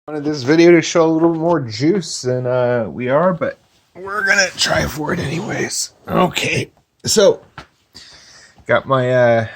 Wanted this video to show a little more juice than we are, but we're gonna try for it anyways. Okay, so got my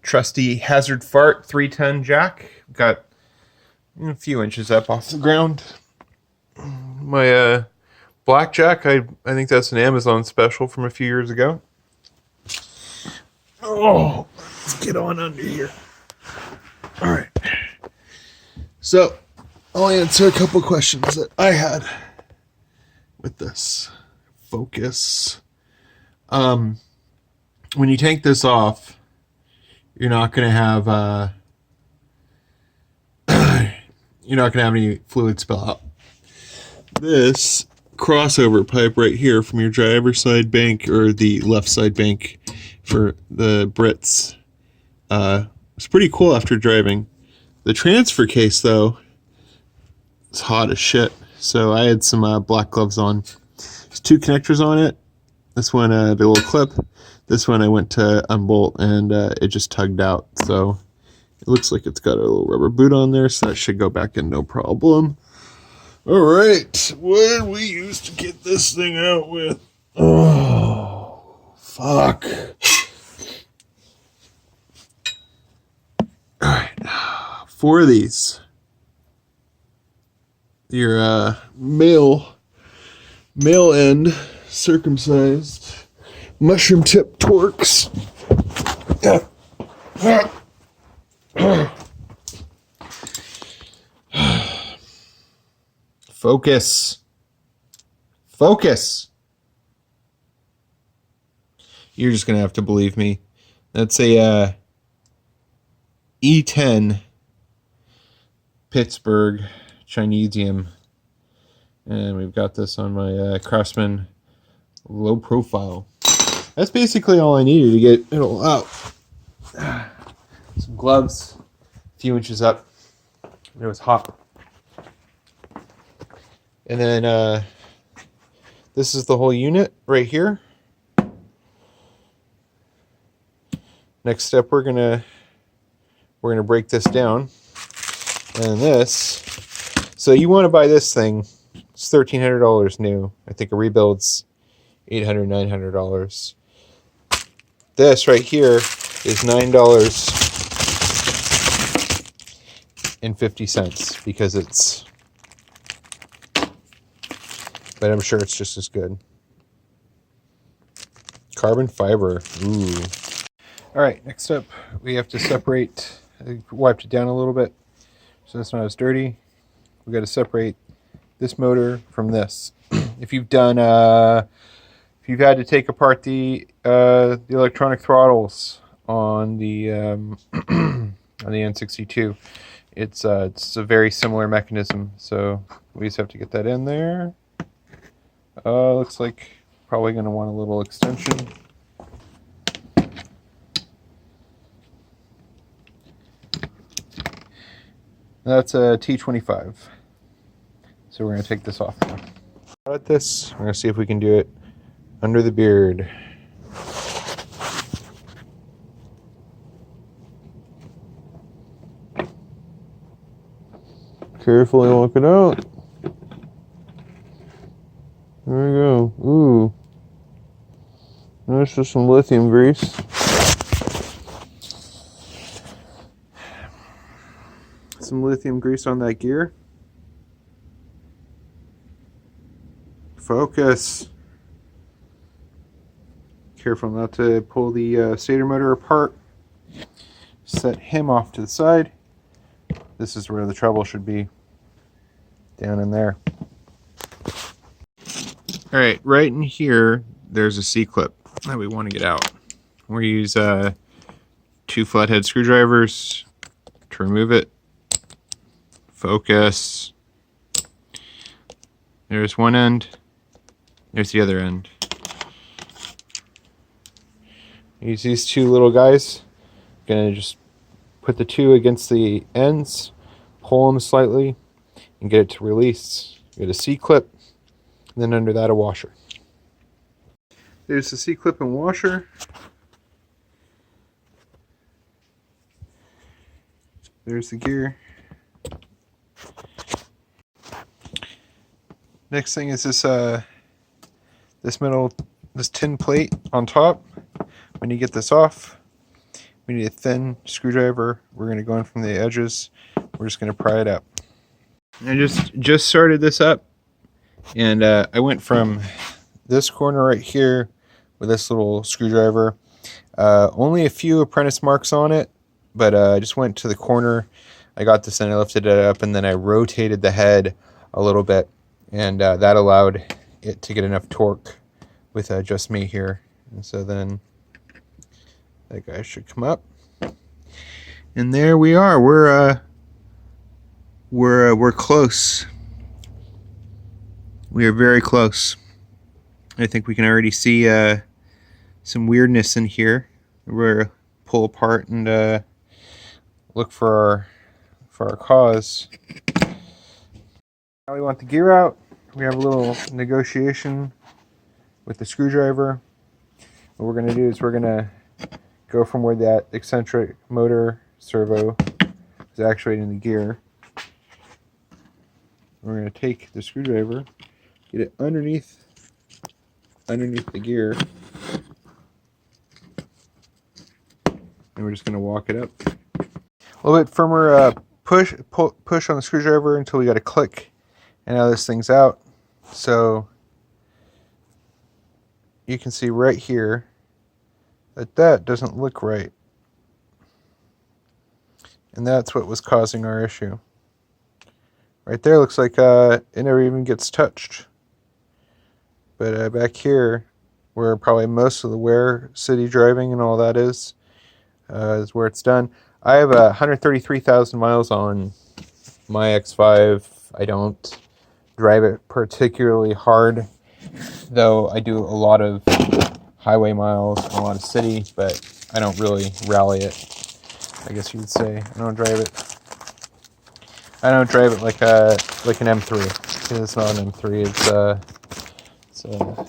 trusty Hazard Fart 3-ton jack. Got a few inches up off the ground. My blackjack, I think that's an Amazon special from a few years ago. Oh, let's get on under here. All right. So, I'll answer a couple questions that I had with this. Focus. When you take this off, you're not going to have any fluid spill out. This crossover pipe right here from your driver's side bank or the left side bank for the Brits was pretty cool after driving. The transfer case, though, is hot as shit. So I had some black gloves on. There's two connectors on it. This one, the little clip. This one I went to unbolt and it just tugged out. So it looks like it's got a little rubber boot on there, so that should go back in no problem. All right, what did we use to get this thing out with? Oh, fuck. All right. 4 of these. Your male end circumcised mushroom tip Torx. Focus. Focus. You're just gonna have to believe me. That's a E10 Pittsburgh Chinesium, and we've got this on my Craftsman low profile. That's basically all I needed to get it all out. Some gloves, a few inches up. It was hot. And then this is the whole unit right here. Next step, we're gonna break this down. And this, so you want to buy this thing, it's $1,300 new. I think a rebuild's $800, $900. This right here is $9.50 because it's, but I'm sure it's just as good. Carbon fiber, ooh. All right, next up, we have to separate, I wiped it down a little bit so it's not as dirty. We got to separate this motor from this. If you've done, if you've had to take apart the electronic throttles on the on the N62, it's a very similar mechanism. So we just have to get that in there. Looks like probably going to want a little extension. That's a T25. So we're going to take this off now. At this, we're going to see if we can do it under the beard. Carefully walk it out. There we go. Ooh. That's just some lithium grease. Some lithium grease on that gear. Focus. Careful not to pull the stator motor apart. Set him off to the side. This is where the trouble should be. Down in there. Alright, right in here, there's a C-clip that we want to get out. We use 2 flathead screwdrivers to remove it. Focus. There's one end. There's the other end. Use these 2 little guys. Gonna just put the 2 against the ends, pull them slightly, and get it to release. Get a C-clip, and then under that a washer. There's the C-clip and washer. There's the gear. Next thing is this tin plate on top. When you get this off, we need a thin screwdriver. We're going to go in from the edges. We're just going to pry it up. I just started this up, and I went from this corner right here with this little screwdriver. Only a few apprentice marks on it, but I just went to the corner. I got this and I lifted it up, and then I rotated the head a little bit, and that allowed it to get enough torque with just me here. And so then that guy should come up, and there we are. We're close. We are very close. I think we can already see some weirdness in here. We're pull apart and look for our cause. Now we want the gear out. We have a little negotiation with the screwdriver. What we're going to do is we're going to go from where that eccentric motor servo is actuating the gear. We're going to take the screwdriver, get it underneath the gear, and we're just going to walk it up. A little bit firmer push on the screwdriver until we got a click, and now this thing's out. So you can see right here that doesn't look right, and that's what was causing our issue. Right there looks like it never even gets touched. But back here, where probably most of the wear city driving and all that is where it's done. I have 133,000 miles on my X5. I don't drive it particularly hard, though I do a lot of highway miles and a lot of city, but I don't really rally it, I guess you would say. I don't drive it like an M3, because it's not an M3. It's a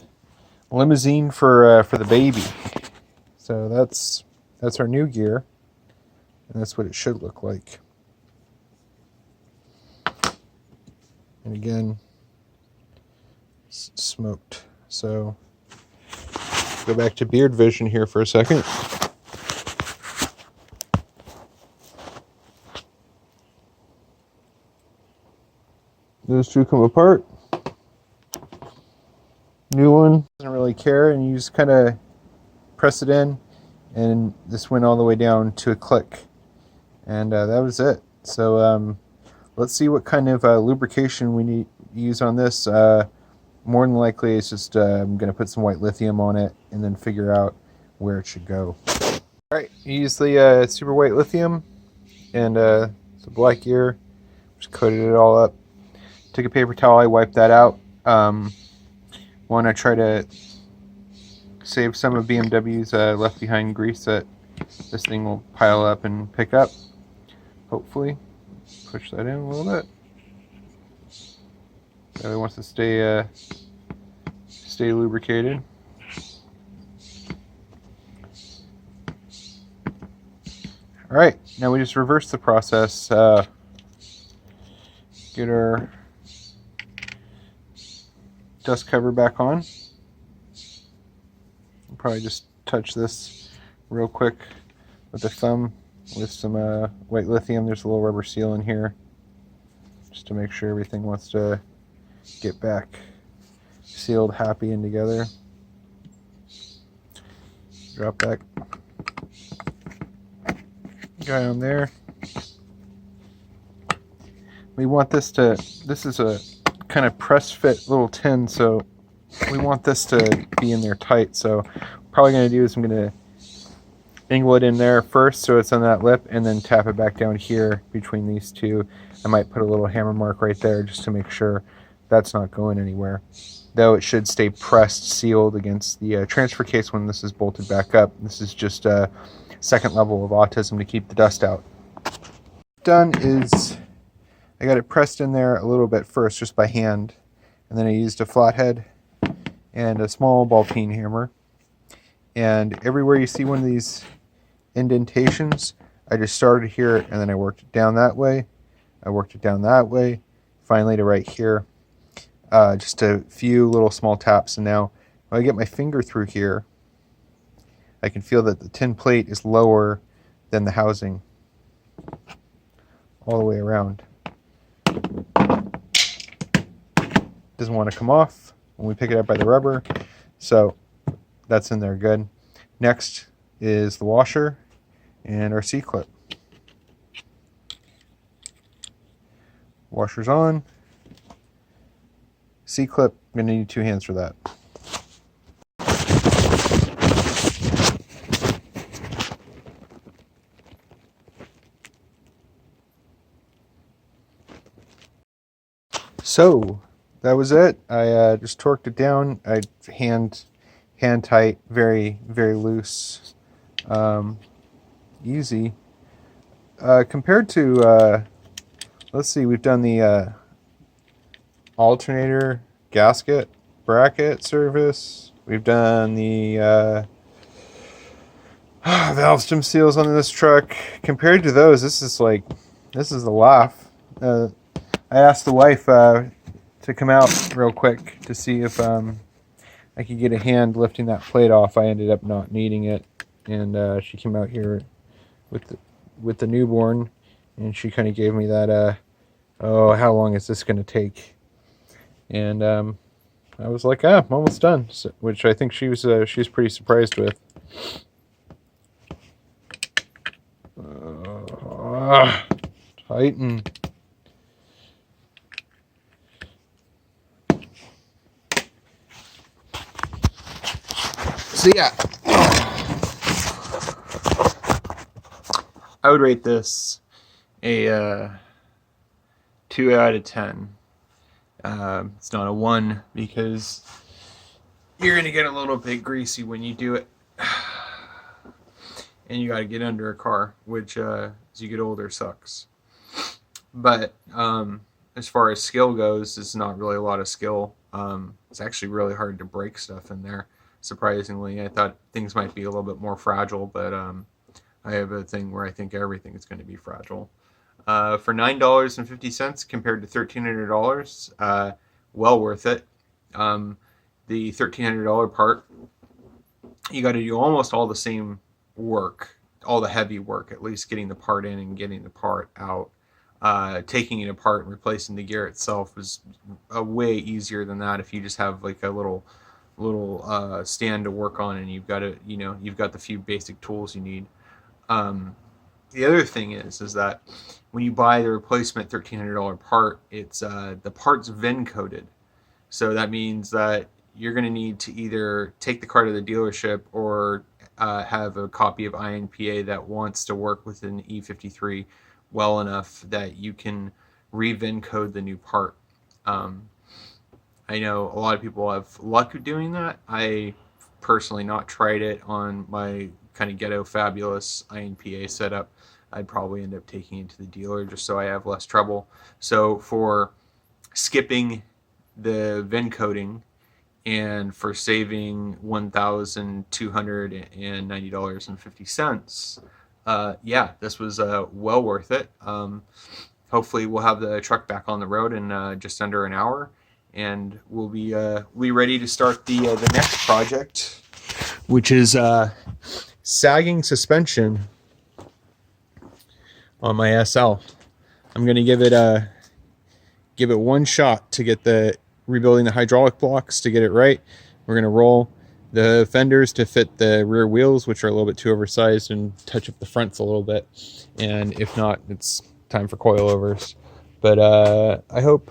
limousine for the baby. So that's our new gear, and that's what it should look like. And again, it's smoked. So go back to beard vision here for a second. Those two come apart. New one doesn't really care, and you just kind of press it in, and this went all the way down to a click, and that was it. So let's see what kind of lubrication we need to use on this. More than likely, it's just I'm going to put some white lithium on it and then figure out where it should go. All right, use the super white lithium, and it's a black gear. Just coated it all up. Took a paper towel, I wiped that out. Want to try to save some of BMW's left behind grease that this thing will pile up and pick up. Hopefully. Push that in a little bit. It wants to stay lubricated. Alright, now we just reverse the process. Get our dust cover back on. I'll probably just touch this real quick with the thumb with some white lithium. There's a little rubber seal in here just to make sure everything wants to get back sealed, happy, and together. Drop that guy on there. We want this is a kind of press fit little tin, so we want this to be in there tight. So probably going to do is I'm going to angle it in there first so it's on that lip, and then tap it back down here between these two. I might put a little hammer mark right there just to make sure that's not going anywhere, though it should stay pressed, sealed against the transfer case when this is bolted back up. This is just a second level of autism to keep the dust out. Done is I got it pressed in there a little bit first just by hand, and then I used a flathead and a small ball peen hammer, and everywhere you see one of these indentations, I just started here and then I worked it down that way, I worked it down that way, finally to right here. just a few little small taps, and now when I get my finger through here, I can feel that the tin plate is lower than the housing all the way around. Doesn't want to come off when we pick it up by the rubber, so that's in there good. Next is the washer and our C-clip. Washer's on. C-clip, I'm going to need 2 hands for that. So that was it. I just torqued it down. I hand tight, very loose, easy. Compared to let's see, we've done the alternator gasket bracket service. We've done the valve stem seals on this truck. Compared to those, this is a laugh. I asked the wife to come out real quick to see if I could get a hand lifting that plate off. I ended up not needing it, and she came out here with the newborn, and she kind of gave me that oh, how long is this going to take? And I was like, I'm almost done, so, which I think she was pretty surprised with. Tighten. So yeah, I would rate this a 2 out of 10. It's not a 1 because you're going to get a little bit greasy when you do it. And you got to get under a car, which as you get older sucks. But as far as skill goes, it's not really a lot of skill. It's actually really hard to break stuff in there. Surprisingly, I thought things might be a little bit more fragile, but I have a thing where I think everything is going to be fragile. For $9.50 compared to $1,300, well worth it. The $1,300 part, you got to do almost all the same work, all the heavy work, at least getting the part in and getting the part out. Taking it apart and replacing the gear itself is way easier than that if you just have like a little stand to work on, and you've got the few basic tools you need. The other thing is that when you buy the replacement $1,300 part, it's the part's VIN coded, so that means that you're going to need to either take the car to the dealership or have a copy of INPA that wants to work with an E53 well enough that you can re-VIN code the new part. I know a lot of people have luck doing that. I personally not tried it on my kind of ghetto fabulous INPA setup. I'd probably end up taking it to the dealer just so I have less trouble. So for skipping the VIN coding and for saving $1,290.50, yeah, this was well worth it. Hopefully we'll have the truck back on the road in just under an hour, and we'll be ready to start the next project, which is sagging suspension on my SL. I'm going to give it one shot to get rebuilding the hydraulic blocks to get it right. We're going to roll the fenders to fit the rear wheels, which are a little bit too oversized, and touch up the fronts a little bit. And if not, it's time for coilovers. But I hope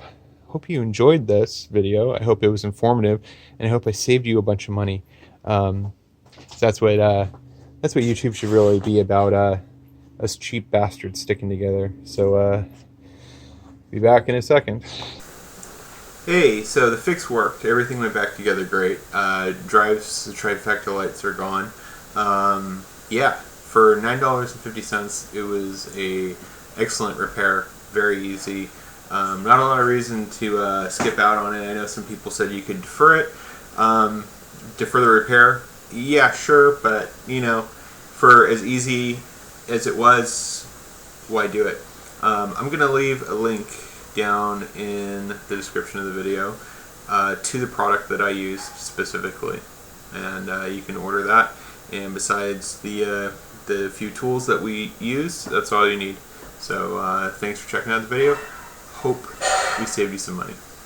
you enjoyed this video. I hope it was informative, and I hope I saved you a bunch of money. That's what YouTube should really be about, us cheap bastards sticking together. So be back in a second. Hey, so the fix worked. Everything went back together great. Drives, the Trifecta Lights are gone. Yeah, for $9.50, it was a excellent repair. Very easy. Not a lot of reason to skip out on it. I know some people said you could defer it. Defer the repair. Yeah, sure, but for as easy as it was, why do it? I'm gonna leave a link down in the description of the video to the product that I use specifically, and you can order that. And besides the few tools that we use, that's all you need. So thanks for checking out the video. Hope we saved you some money.